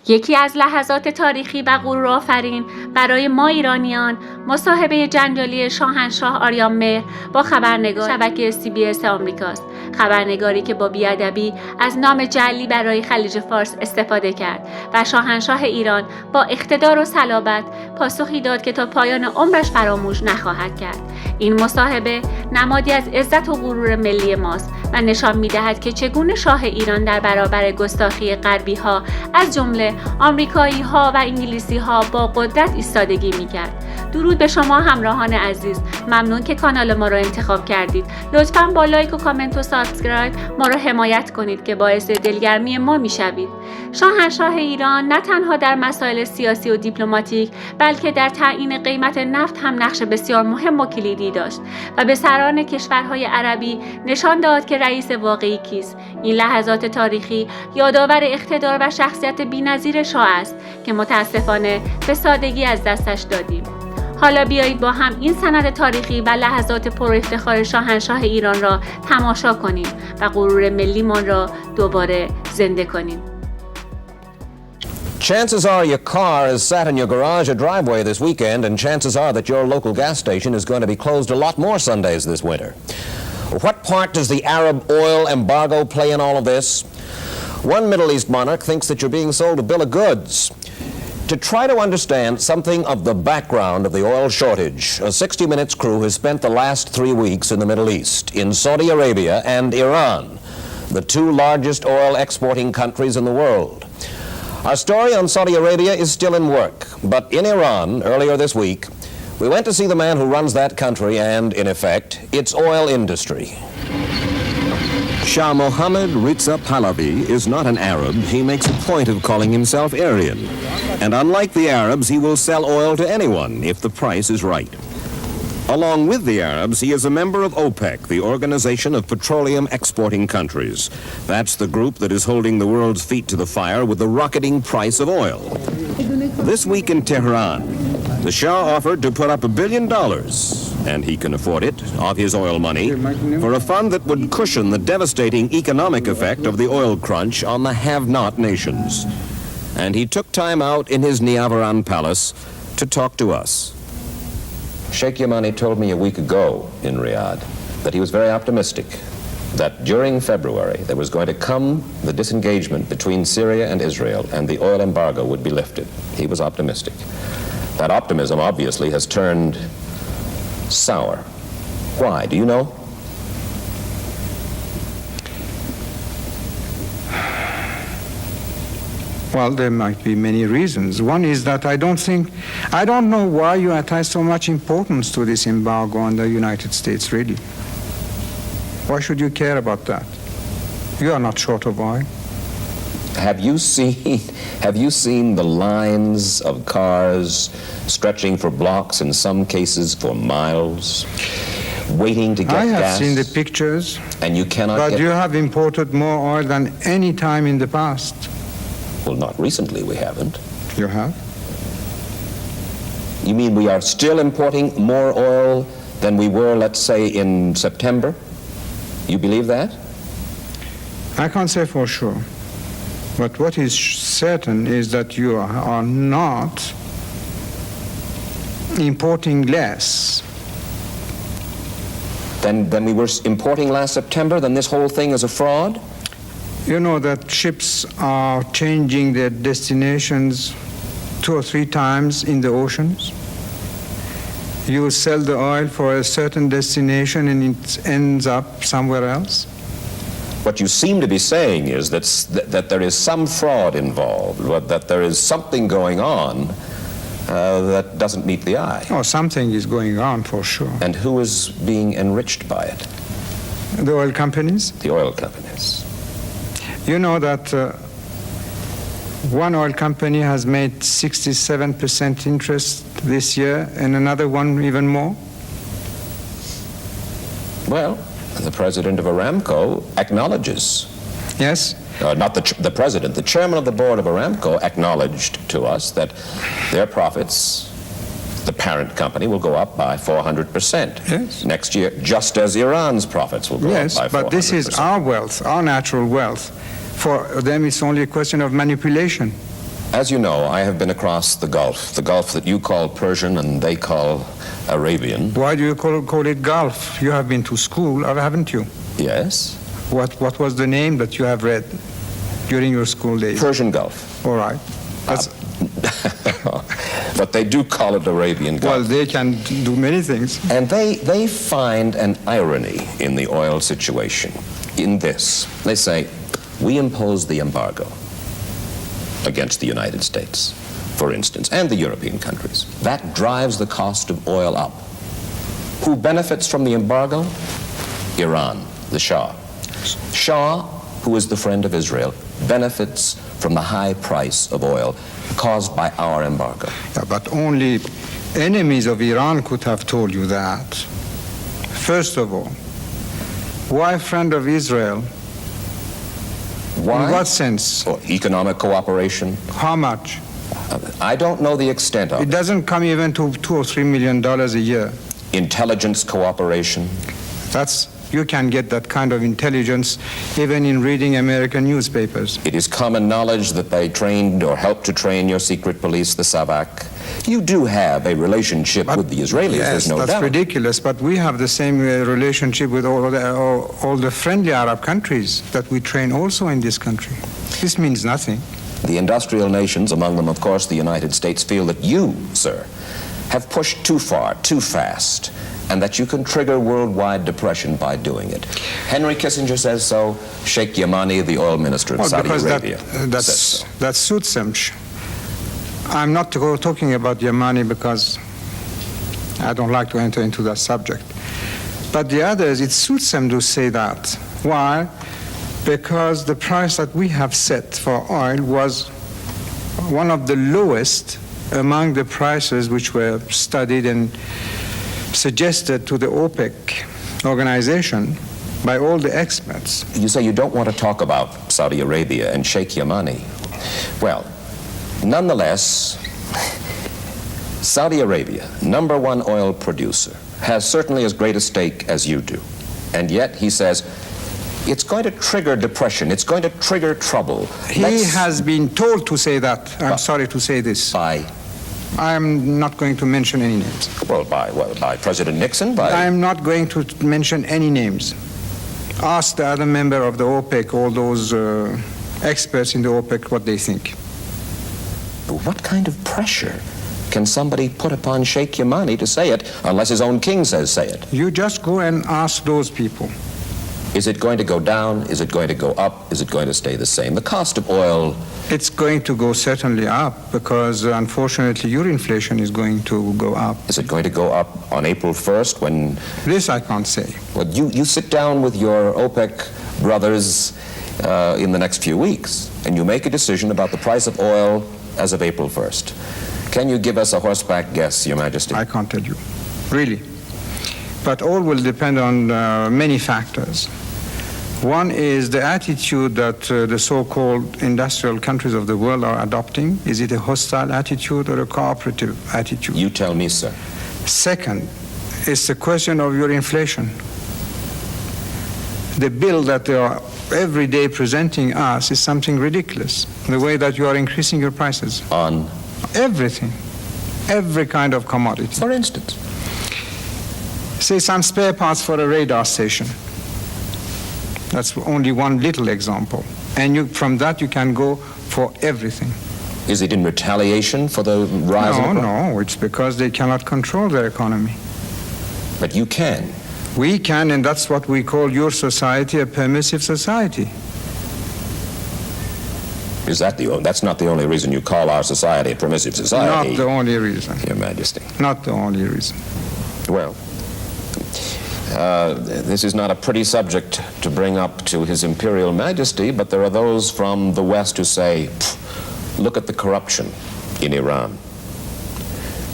یکی از لحظات تاریخی و غرورآفرین برای ما ایرانیان مصاحبه جنجالی شاهنشاه آریامهر با خبرنگار شبکه CBS آمریکاست. خبرنگاری که با بی‌ادبی از نام جعلی برای خلیج فارس استفاده کرد و شاهنشاه ایران با اقتدار و صلابت پاسخی داد که تا پایان عمرش فراموش نخواهد کرد. این مصاحبه نمادی از عزت و غرور ملی ماست و نشان می‌دهد که چگونه شاه ایران در برابر گستاخی غربی‌ها از جمله آمریکایی‌ها و انگلیسی‌ها با قدرت ایستادگی می‌کرد. درود به شما همراهان عزیز، ممنون که کانال ما را انتخاب کردید. لطفاً با لایک و کامنت و سابسکرایب ما را حمایت کنید که باعث دلگرمی ما می‌شوید. شاهنشاه ایران نه تنها در مسائل سیاسی و دیپلماتیک بلکه در تعیین قیمت نفت هم نقش بسیار مهم و کلیدی داشت و به سران کشورهای عربی نشان داد که رئیس واقعی کیست. این لحظات تاریخی یادآور اقتدار و شخصیت بی‌نظیر شاه است که متاسفانه به سادگی از دستش دادیم. حالا بیایید با هم این سند تاریخی و لحظات پر افتخار شاهنشاه ایران را تماشا کنیم و غرور ملیمان را دوباره زنده کنیم. Chances are your car is sat in your garage or driveway this weekend, and chances are that your local gas station is going to be closed a lot more Sundays this winter. What part does the Arab oil embargo play in all of this? One Middle East monarch thinks that you're being sold a bill of goods. To try to understand something of the background of the oil shortage, a 60 Minutes crew has spent the last 3 weeks in the Middle East, in Saudi Arabia and Iran, the two largest oil exporting countries in the world. Our story on Saudi Arabia is still in work, but in Iran, earlier this week, we went to see the man who runs that country and, in effect, its oil industry. Shah Mohammed Reza Pahlavi is not an Arab. He makes a point of calling himself Aryan. And unlike the Arabs, he will sell oil to anyone if the price is right. Along with the Arabs, he is a member of OPEC, the Organization of Petroleum Exporting Countries. That's the group that is holding the world's feet to the fire with the rocketing price of oil. This week in Tehran, the Shah offered to put up $1 billion, and he can afford it, of his oil money, for a fund that would cushion the devastating economic effect of the oil crunch on the have-not nations. And he took time out in his Niavaran palace to talk to us. Sheikh Yamani told me a week ago in Riyadh that he was very optimistic that during February there was going to come the disengagement between Syria and Israel and the oil embargo would be lifted. He was optimistic. That optimism obviously has turned sour. Why? Do you know? Well, there might be many reasons. One is that I don't know why you attach so much importance to this embargo on the United States, really. Why should you care about that? You are not short of oil. Have you seen the lines of cars stretching for blocks, in some cases for miles, waiting to get gas? I have seen the pictures, and you cannot but you have imported more oil than any time in the past. Well, not recently we haven't. You have? You mean we are still importing more oil than we were, let's say, in September? You believe that? I can't say for sure. But what is certain is that you are not importing less. Then we were importing last September, then this whole thing is a fraud? You know that ships are changing their destinations 2 or 3 times in the oceans. You sell the oil for a certain destination and it ends up somewhere else. What you seem to be saying is that there is some fraud involved, that there is something going on that doesn't meet the eye. Oh, something is going on for sure. And who is being enriched by it? The oil companies. The oil companies. You know that one oil company has made 67% interest this year and another one even more? Well, the president of Aramco acknowledges. Yes? Not the president, the chairman of the board of Aramco acknowledged to us that their profits, the parent company, will go up by 400%. Yes. Next year, just as Iran's profits will go up by 400%. Yes, but this is our wealth, our natural wealth. For them, it's only a question of manipulation. As you know, I have been across the Gulf that you call Persian and they call Arabian. Why do you call it Gulf? You have been to school, or haven't you? Yes. What was the name that you have read during your school days? Persian Gulf. All right. But they do call it Arabian Gulf. Well, they can do many things. And they find an irony in the oil situation in this. They say, we impose the embargo against the United States, for instance, and the European countries. That drives the cost of oil up. Who benefits from the embargo? Iran, the Shah. Shah, who is the friend of Israel, benefits from the high price of oil caused by our embargo. Yeah, but only enemies of Iran could have told you that. First of all, why friend of Israel? Why? In what sense? Or economic cooperation. How much? I don't know the extent of it. It doesn't come even to $2 or $3 million a year. Intelligence cooperation. You can get that kind of intelligence even in reading American newspapers. It is common knowledge that they trained or helped to train your secret police, the Savak. You do have a relationship with the Israelis, yes, there's no doubt. That's ridiculous, but we have the same relationship with all the friendly Arab countries that we train also in this country. This means nothing. The industrial nations, among them, of course, the United States, feel that you, sir, have pushed too far, too fast, and that you can trigger worldwide depression by doing it. Henry Kissinger says so. Sheikh Yamani, the oil minister of Saudi Arabia, says so. That suits him. I'm not talking about Yamani because I don't like to enter into that subject. But the others, it suits them to say that. Why? Because the price that we have set for oil was one of the lowest among the prices which were studied and suggested to the OPEC organization by all the experts. You say you don't want to talk about Saudi Arabia and Sheikh Yamani. Well, nonetheless, Saudi Arabia, #1 oil producer, has certainly as great a stake as you do. And yet he says, it's going to trigger depression, it's going to trigger trouble. He has been told to say that. I'm sorry to say this. By? I'm not going to mention any names. Well, by President Nixon? I'm not going to mention any names. Ask the other member of the OPEC, all those experts in the OPEC, what they think. What kind of pressure can somebody put upon Sheikh Yamani to say it unless his own king says say it? You just go and ask those people. Is it going to go down? Is it going to go up? Is it going to stay the same? The cost of oil... It's going to go certainly up because, unfortunately, your inflation is going to go up. Is it going to go up on April 1st when... This I can't say. Well, you sit down with your OPEC brothers in the next few weeks and you make a decision about the price of oil as of April 1st. Can you give us a horseback guess, Your Majesty? I can't tell you, really. But all will depend on many factors. One is the attitude that the so-called industrial countries of the world are adopting. Is it a hostile attitude or a cooperative attitude? You tell me, sir. Second, it's the question of your inflation. The bill that they are every day presenting us is something ridiculous. The way that you are increasing your prices. On? Everything. Every kind of commodity. For instance? Say some spare parts for a radar station. That's only one little example. And from that you can go for everything. Is it in retaliation for the rise of... No, it's because they cannot control their economy. But you can. We can, and that's what we call your society a permissive society. Is that that's not the only reason you call our society a permissive society? Not the only reason. Your Majesty. Not the only reason. Well, this is not a pretty subject to bring up to His Imperial Majesty, but there are those from the West who say, look at the corruption in Iran.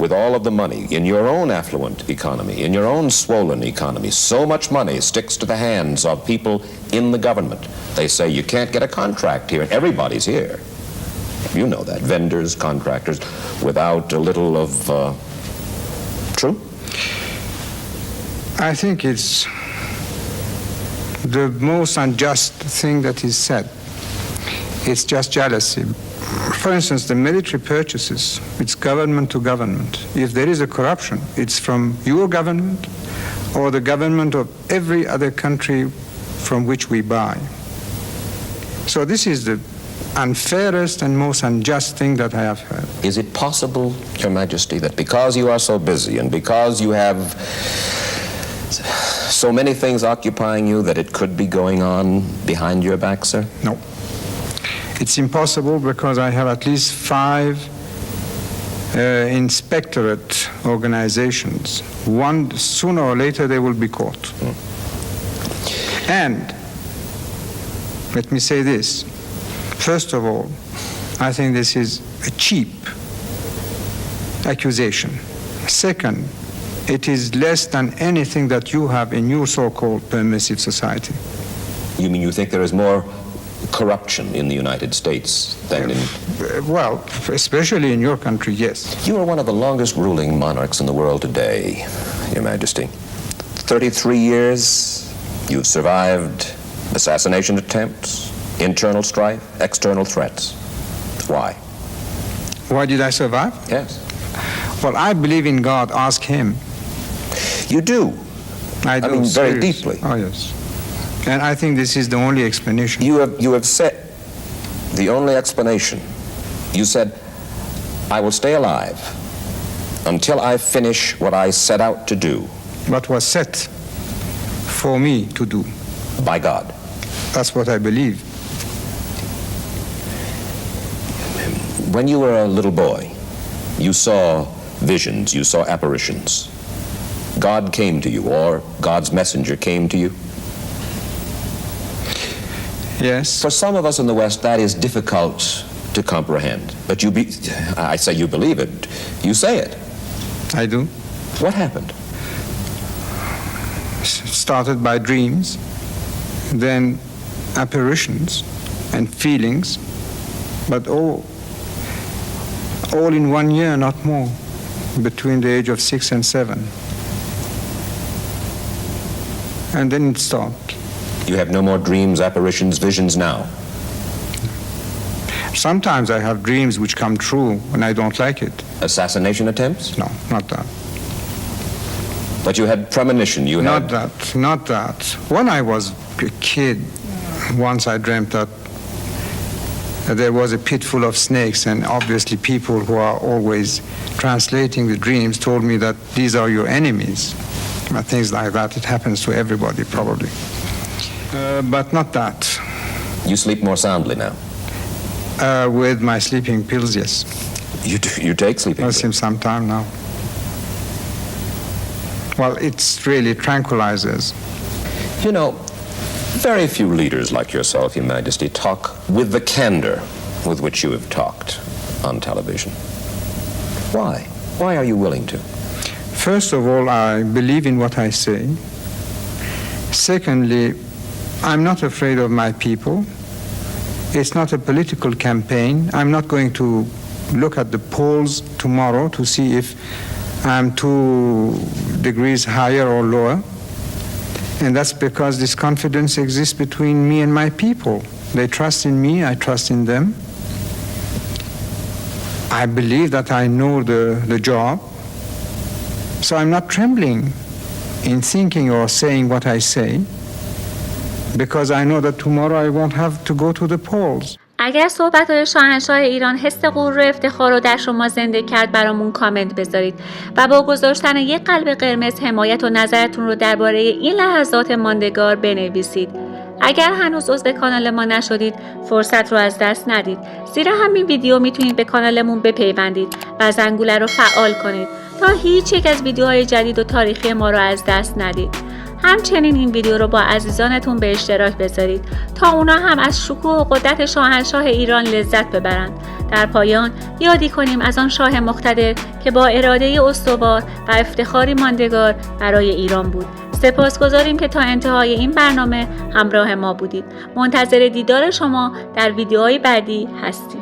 With all of the money in your own affluent economy, in your own swollen economy, so much money sticks to the hands of people in the government. They say you can't get a contract here, and everybody's here. You know that, vendors, contractors, without a little of truth. I think it's the most unjust thing that is said. It's just jealousy. For instance, the military purchases, it's government to government. If there is a corruption, it's from your government or the government of every other country from which we buy. So this is the unfairest and most unjust thing that I have heard. Is it possible, Your Majesty, that because you are so busy and because you have so many things occupying you that it could be going on behind your back, sir? No. It's impossible because I have at least 5 inspectorate organizations. One, sooner or later, they will be caught. And let me say this. First of all, I think this is a cheap accusation. Second, it is less than anything that you have in your so-called permissive society. You mean you think there is more corruption in the United States than in... Well, especially in your country, yes. You are one of the longest ruling monarchs in the world today, Your Majesty. 33 years, you've survived assassination attempts, internal strife, external threats. Why? Why did I survive? Yes. Well, I believe in God. Ask him. You do? I do. I mean, very seriously. deeply. Oh, yes. And I think this is the only explanation. You have said the only explanation. You said, I will stay alive until I finish what I set out to do. What was set for me to do. By God. That's what I believe. When you were a little boy, you saw visions, you saw apparitions. God came to you, or God's messenger came to you. Yes. For some of us in the West, that is difficult to comprehend. But I say you believe it. You say it. I do. What happened? Started by dreams, then apparitions and feelings, but all in 1 year, not more, between the age of 6 and 7. And then it stopped. You have no more dreams, apparitions, visions now? Sometimes I have dreams which come true and I don't like it. Assassination attempts? No, not that. But you had premonition, Not that. When I was a kid, once I dreamt that there was a pit full of snakes, and obviously people who are always translating the dreams told me that these are your enemies. Things like that. It happens to everybody, probably. But not that. You sleep more soundly now? With my sleeping pills, yes. You take sleeping pills? Since some time now. Well, it's really tranquilizers. You know, very few leaders like yourself, Your Majesty, talk with the candor with which you have talked on television. Why? Why are you willing to? First of all, I believe in what I say. Secondly, I'm not afraid of my people. It's not a political campaign. I'm not going to look at the polls tomorrow to see if I'm 2 degrees higher or lower. And that's because this confidence exists between me and my people. They trust in me, I trust in them. I believe that I know the job. So I'm not trembling in thinking or saying what I say, because I know that tomorrow I won't have to go to the polls. اگر صحبت‌های شاهنشاه ایران حس غرور و افتخار رو در شما زنده کرد، برامون کامنت بذارید و با گذاشتن یک قلب قرمز حمایت و نظرتون رو درباره این لحظات ماندگار بنویسید. اگر هنوز عضو کانال ما نشدید، فرصت رو از دست ندید. زیر همین ویدیو میتونید به کانالمون بپیوندید و زنگوله رو فعال کنید تا هیچ یک از ویدیوهای جدید و تاریخی ما رو از دست ندید. همچنین این ویدیو رو با عزیزانتون به اشتراک بذارید تا اونا هم از شکوه و قدرت شاهنشاه ایران لذت ببرند. در پایان یادی کنیم از آن شاه مقتدر که با اراده استوار و افتخاری ماندگار برای ایران بود. سپاسگزاریم که تا انتهای این برنامه همراه ما بودید. منتظر دیدار شما در ویدیوهای بعدی هستیم.